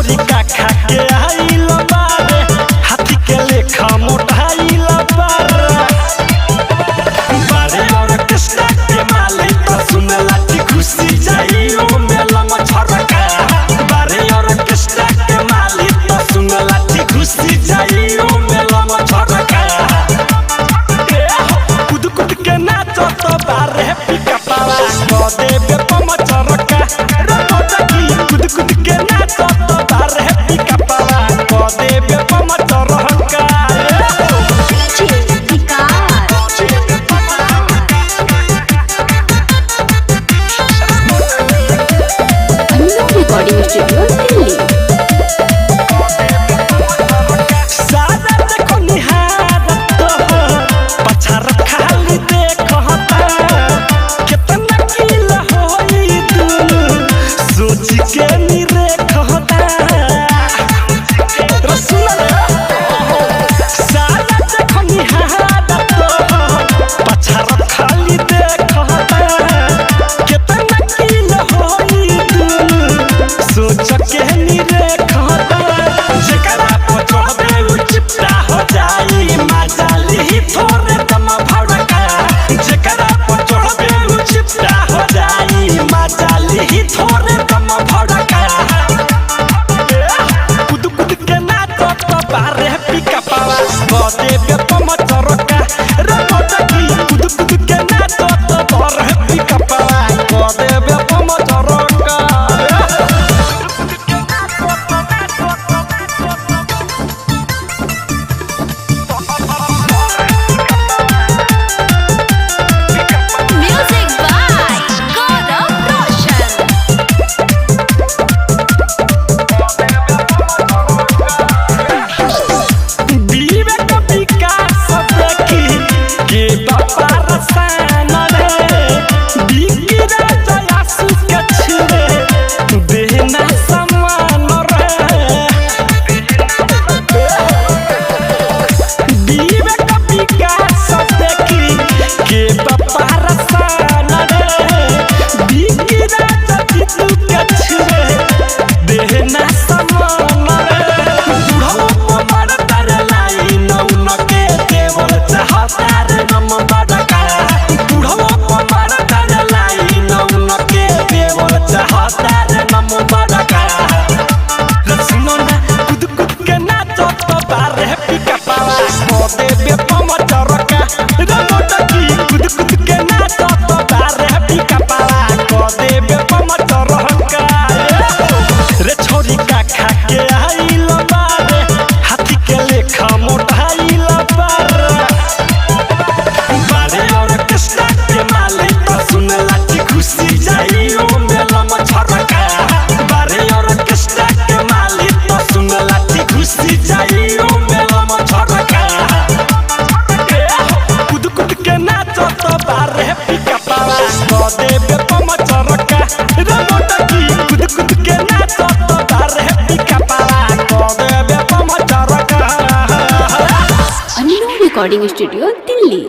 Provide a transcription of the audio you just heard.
छोरी का खा के आइल बारे हाथी के लेखा मोटाइल बारे बारे और कृष्णा के मालिक तो सुन लाठी खुशी जाई ओ मेला मछरका बारे और कृष्णा के मालिक तो सुन लाठी खुशी जाई ओ मेला मछरका कूद कूद के नाचो तो बारे पिका पावा को देबे पमचरका कूद कूद के नाचो तो बारे पिका पावा को देबे पमचरका रिकॉर्डिंग स्टूडियो दिल्ली। सादा देखो निहारत पछार खाली देखता कितना किल होई दुनु सोच के नी रेखता रसुन सादा देखो निहारत पछार खाली देखता कितना किल होई दुनु सोच के नी रेखता जेकरा पचोबे उ चिपटा हो जाई माजाली थोरे दम भड़का जेकरा पचोबे उ चिपटा हो जाई माजाली थोरे दम भड़का कूद कूद के नाचो तो बारे पिका पावा को देबे पमचरका रे मोटकी कूद कूद के नाचो तो बारे पिका पावा को देबे पमचरका म्यूजिक बाय गौरव रोशन। विवेक विकास देखी के बाबा रसान रे बिकी राजा सुख छे देना समान रे विवेक विकास देखी के बाबा रसान रे बिकी राजा सुख छे देना समान रे बुढ़ो मर तर लाई नौन के देवल चाहतार नम बड़का बुढ़ो मर तर लाई नौन के देवल चाहतार नम बड़का सुनो ना कूद कूद के नाचो तो बारे पिका पावा को देबे पमचरका रे मोटकी कूद कूद के नाचो तो बारे पिका पावा को देबे पमचरका रे छोरी का खा के आइल बारे हाथी के लेखा मोटाइल बारे बारे और कृष्णा के मालिक तो सुन लाठी खुशी जाई ओ मेला मछरका बारे और कृष्णा के मालिक तो सुन लाठी खुशी जाई ओ मेला मछरका कूद कूद के नाचो तो बारे पिका पावा को देबे पमचरका रे मोटकी कूद कूद के नाचो तो बारे पिका पावा को देबे पमचरका रिकॉर्डिंग स्टूडियो दिल्ली।